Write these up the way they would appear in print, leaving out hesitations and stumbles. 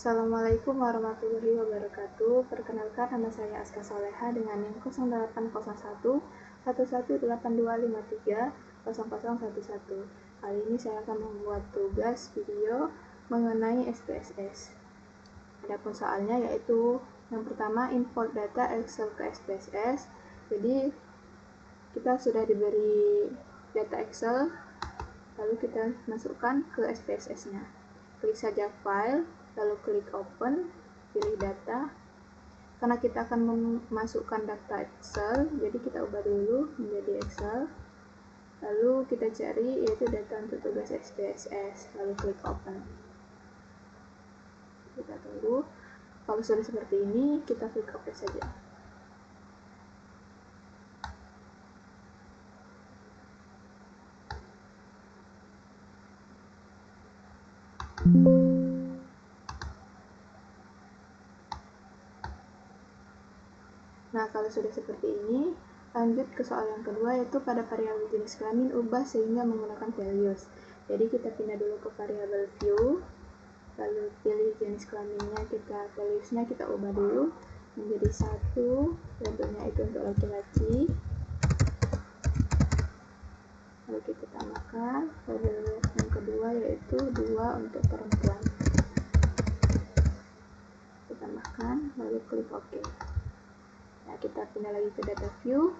Assalamualaikum warahmatullahi wabarakatuh. Perkenalkan, nama saya Aska Soleha dengan NIM 0801 118253 0011. Kali ini saya akan membuat tugas video mengenai SPSS. Adapun soalnya yaitu yang pertama, import data Excel ke SPSS. Jadi kita sudah diberi data Excel, lalu kita masukkan ke SPSS-nya. Klik saja file, lalu klik open, pilih data. Karena kita akan memasukkan data Excel, jadi kita ubah dulu menjadi Excel. Lalu kita cari yaitu data untuk tugas SPSS, lalu klik open. Kita tunggu. Kalau sudah seperti ini, kita klik OK saja. Nah, kalau sudah seperti ini, lanjut ke soal yang kedua, yaitu pada variabel jenis kelamin ubah sehingga menggunakan values. Jadi kita pindah dulu ke variabel view, lalu pilih jenis kelaminnya, valuesnya kita ubah dulu menjadi 1, labelnya itu untuk laki-laki. Lalu kita tambahkan label yang kedua yaitu 2 untuk perempuan. Kita tambahkan, lalu klik OK. Nah, kita pindah lagi ke data view,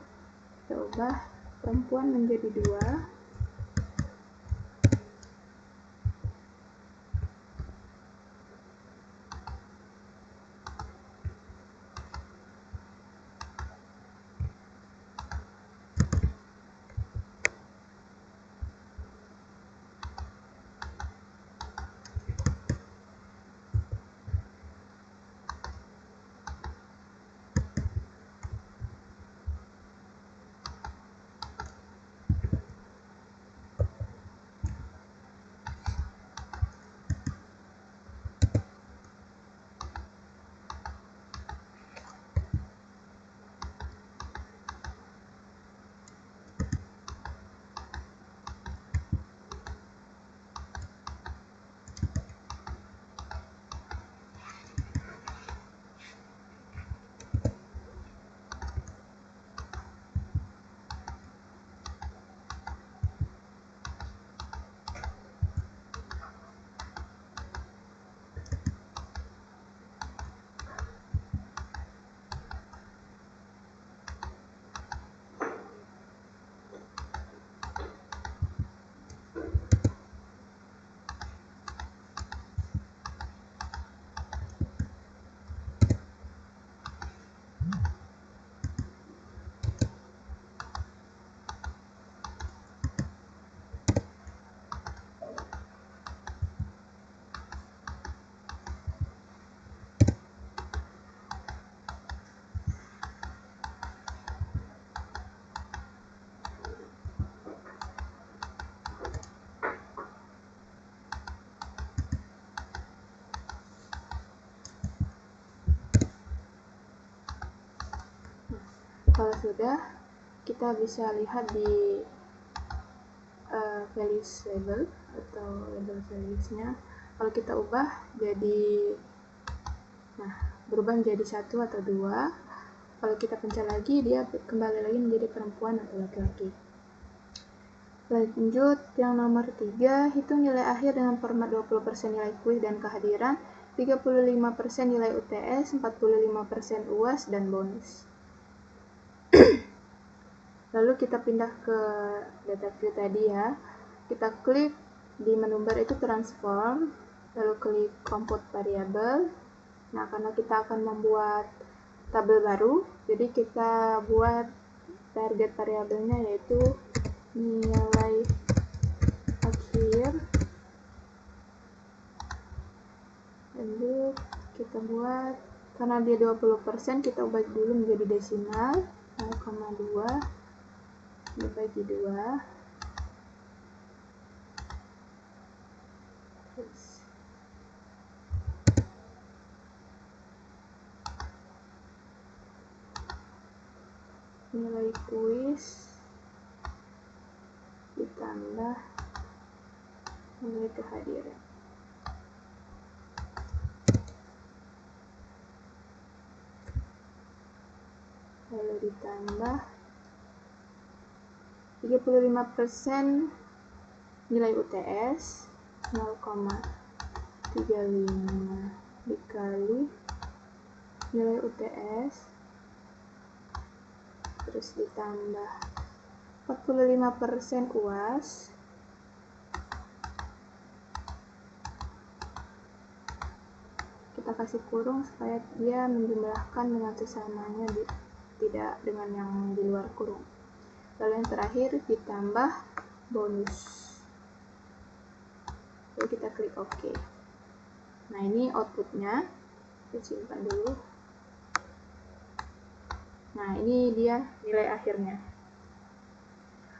kita ubah perempuan menjadi 2. Kalau sudah, kita bisa lihat di values label atau label valuesnya. Kalau kita ubah jadi, berubah menjadi 1 atau 2. Kalau kita pencet lagi, dia kembali lagi menjadi perempuan atau laki-laki. Lanjut yang nomor 3, hitung nilai akhir dengan format 20% nilai kuis dan kehadiran, 35% nilai UTS, 45% UAS dan bonus. Lalu kita pindah ke data view tadi ya. Kita klik di menu bar itu transform, lalu klik compute variable. Nah, karena kita akan membuat tabel baru, jadi kita buat target variabelnya yaitu nilai akhir. Lalu kita buat, karena dia 20%, kita ubah dulu menjadi desimal, 0,2 dibagi 2. Nilai kuis ditambah nilai kehadiran. lalu ditambah 35% nilai UTS 0,35 dikali nilai UTS, terus ditambah 45% UAS, kita kasih kurung supaya dia menjumlahkan dengan sesamanya, tidak dengan yang di luar kurung. Lalu yang terakhir ditambah bonus, lalu kita klik OK. Nah, ini outputnya, kita simpan dulu. Nah, ini dia nilai akhirnya.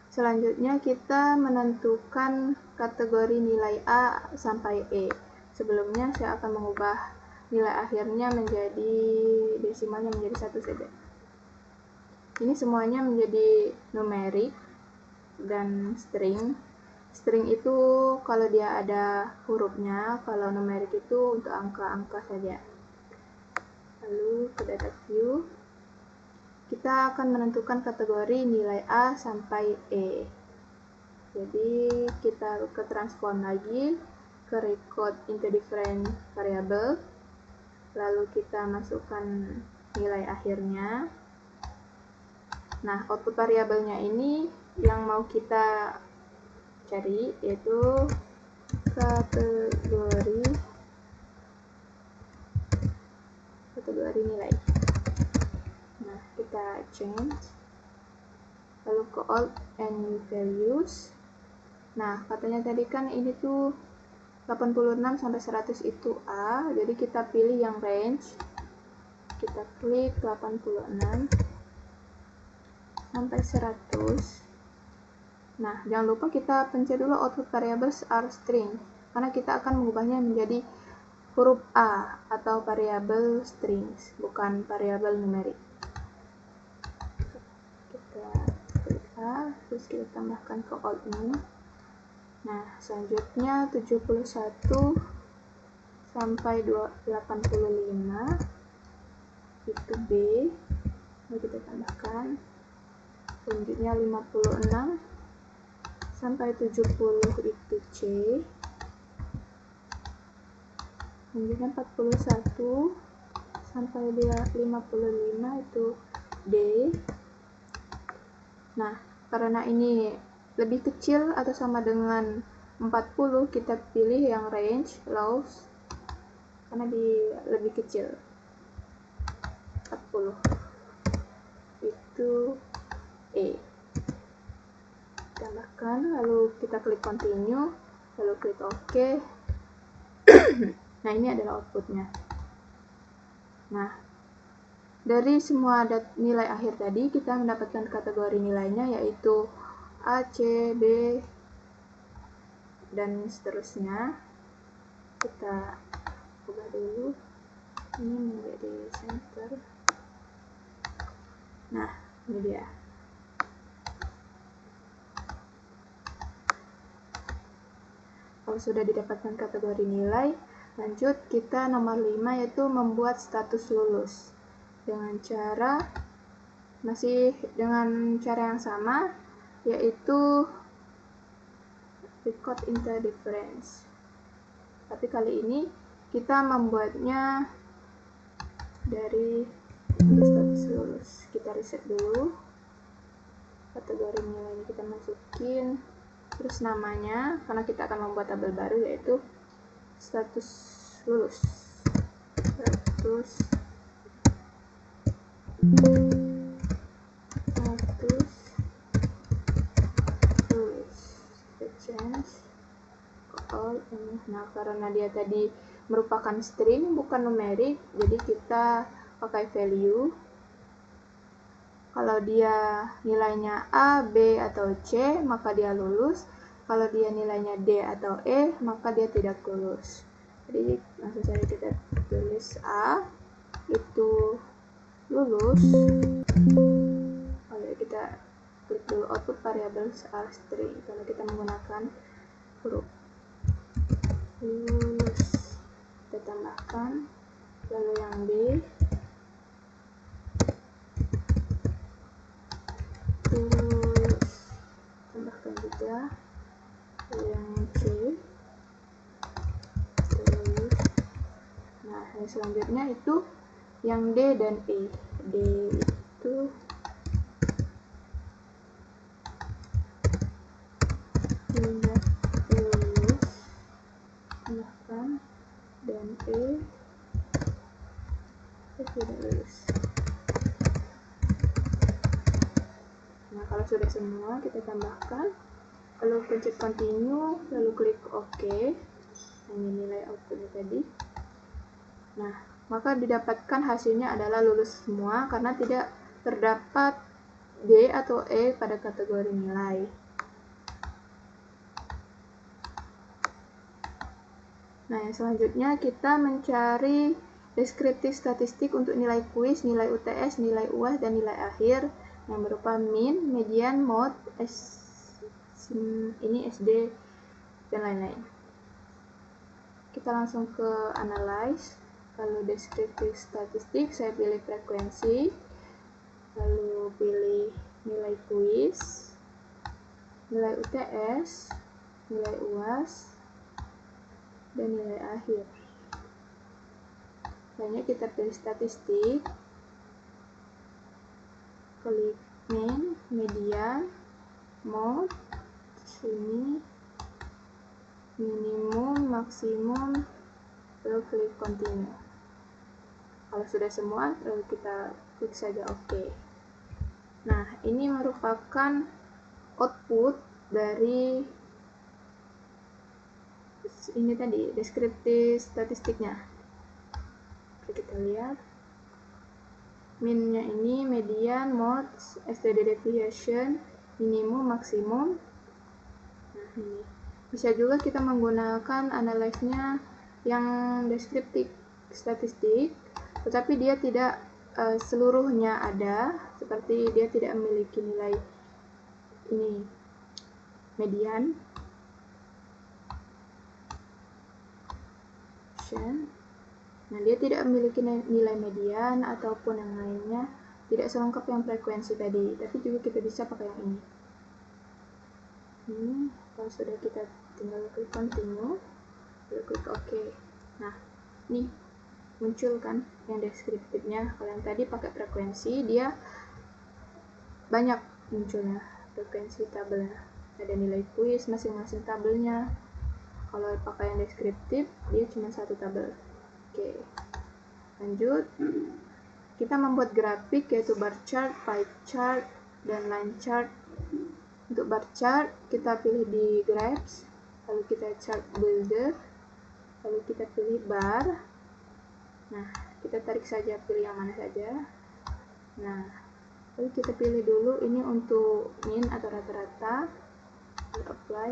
Selanjutnya kita menentukan kategori nilai A sampai E. Sebelumnya saya akan mengubah nilai akhirnya menjadi desimalnya menjadi 1 saja. Ini semuanya menjadi numerik dan string. String itu kalau dia ada hurufnya, kalau numerik itu untuk angka-angka saja. Lalu ke data view, kita akan menentukan kategori nilai A sampai E. Jadi kita ke transform lagi, ke record into different variable, lalu kita masukkan nilai akhirnya. Nah, output variabelnya ini yang mau kita cari, yaitu kategori nilai. Nah, kita change, lalu ke alt and new values. Nah, katanya tadi kan ini tuh 86 sampai 100 itu A, jadi kita pilih yang range. Kita klik 86 sampai 100. Nah, jangan lupa kita pencet dulu output variables are string, karena kita akan mengubahnya menjadi huruf A atau variabel strings, bukan variabel numerik. Kita klik A, terus kita tambahkan ke alt ini. Nah, selanjutnya 71 sampai 85 itu B, lalu kita tambahkan. Selanjutnya 56 sampai 70 itu C, selanjutnya 41 sampai 55 itu D. Nah, karena ini lebih kecil atau sama dengan 40, kita pilih yang range lows, karena lebih kecil. 40 itu E. Tambahkan, lalu kita klik continue, lalu klik OK. Nah, ini adalah outputnya. Nah, dari semua nilai akhir tadi, kita mendapatkan kategori nilainya, yaitu A, C, B, dan seterusnya. Kita ubah dulu, ini menjadi center. Nah, ini dia. Kalau sudah didapatkan kategori nilai, lanjut kita nomor 5, yaitu membuat status lulus. Masih dengan cara yang sama, yaitu record into difference. Tapi kali ini kita membuatnya dari status lulus. Kita reset dulu. Kategori nilai ini kita masukin. Terus namanya, karena kita akan membuat tabel baru, yaitu status lulus. Status lulus. Kita change ke all ini. Nah, karena dia tadi merupakan string bukan numerik, jadi kita pakai value. Kalau dia nilainya A, B, atau C, maka dia lulus. Kalau dia nilainya D atau E, maka dia tidak lulus. Jadi langsung saja kita tulis A, itu lulus. Lalu kita klik dulu output variables are string, kalau kita menggunakan huruf lulus. Kita tambahkan, lalu yang B, saja. Yang C terus. Nah, yang selanjutnya itu yang D dan E. D itu tidak lulus, bahkan, dan E tidak lulus. Nah, kalau sudah semua kita tambahkan, lalu pencet continue, lalu klik OK. Ini nilai outputnya tadi. Nah, maka didapatkan hasilnya adalah lulus semua karena tidak terdapat D atau E pada kategori nilai. Nah, yang selanjutnya kita mencari deskriptif statistik untuk nilai kuis, nilai UTS, nilai UAS, dan nilai akhir yang berupa min, median, mode, SD, dan lain-lain. Kita langsung ke analyze. Lalu deskriptif statistik, saya pilih frekuensi, lalu pilih nilai kuis, nilai UTS, nilai UAS, dan nilai akhir. Selanjutnya kita pilih statistik, klik min, median, mode, sini, minimum, maksimum, lalu klik continue. Kalau sudah semua, lalu kita klik saja OK. Nah, ini merupakan output dari ini tadi, deskriptif statistiknya. Oke, kita lihat. Minnya ini median, mode, STD deviation, minimum, maksimum. Nah, ini. Bisa juga kita menggunakan analyze-nya yang deskriptif statistik, tetapi dia tidak seluruhnya ada, seperti dia tidak memiliki nilai ini median. Nah, dia tidak memiliki nilai median ataupun yang lainnya, tidak selengkap yang frekuensi tadi, tapi juga kita bisa pakai yang ini. Kalau sudah kita tinggal klik continue, lalu klik OK. Nah, ini muncul kan yang deskriptifnya. Kalau yang tadi pakai frekuensi, dia banyak munculnya frekuensi tabelnya, ada nilai kuis masing-masing tabelnya. Kalau pakai yang deskriptif, dia cuma satu tabel. Oke, lanjut. Kita membuat grafik yaitu bar chart, pie chart, dan line chart. Untuk bar chart, kita pilih di graphs, lalu kita chart builder, lalu kita pilih bar. Nah, kita tarik saja, pilih yang mana saja. Nah, lalu kita pilih dulu ini untuk min atau rata-rata, lalu apply.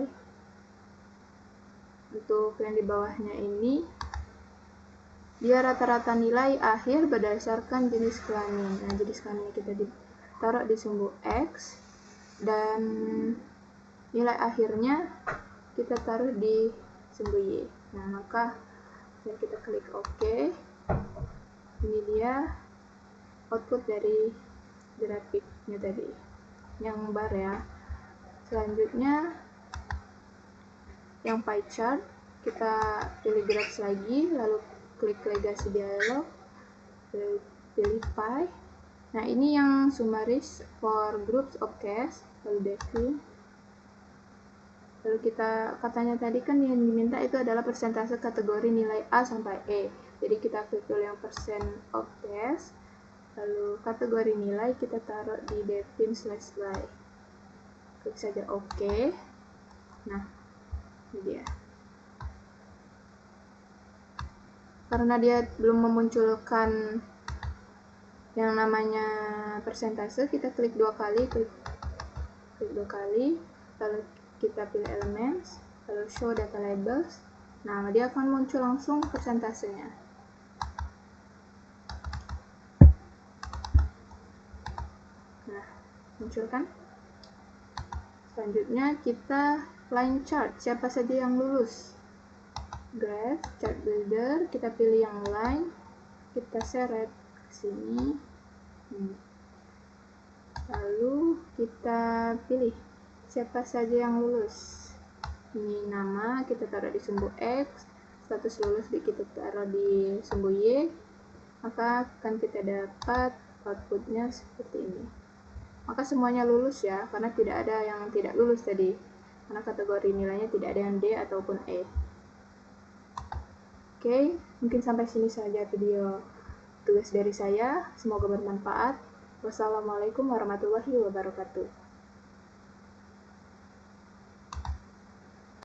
Untuk yang di bawahnya ini, dia rata-rata nilai akhir berdasarkan jenis kelamin. Nah, jenis kelaminnya kita taruh di sumbu X, dan nilai akhirnya kita taruh di sumbu Y. Nah, maka kita klik OK. Ini dia output dari grafiknya tadi, yang bar ya. Selanjutnya yang pie chart, kita pilih graphs lagi, lalu klik legacy dialog, pilih pie. Nah, ini yang summaries for groups of case, lalu define. Lalu kita, katanya tadi kan yang diminta itu adalah persentase kategori nilai A sampai E. Jadi kita klik dulu yang percent of case, lalu kategori nilai kita taruh di define/by. Klik saja OK. Nah, ini dia. Karena dia belum memunculkan yang namanya persentase, kita klik dua kali, lalu kita pilih elements, lalu show data labels. Nah, dia akan muncul langsung persentasenya. Nah, muncul kan? Selanjutnya kita line chart, siapa saja yang lulus. Graph, chart builder, kita pilih yang line, kita seret ke sini. Lalu kita pilih siapa saja yang lulus. Ini nama, kita taruh di sumbu X, status lulus kita taruh di sumbu Y, maka akan kita dapat outputnya seperti ini. Maka semuanya lulus ya, karena tidak ada yang tidak lulus tadi, karena kategori nilainya tidak ada yang D ataupun E. Oke, mungkin sampai sini saja video tugas dari saya, semoga bermanfaat. Wassalamualaikum warahmatullahi wabarakatuh.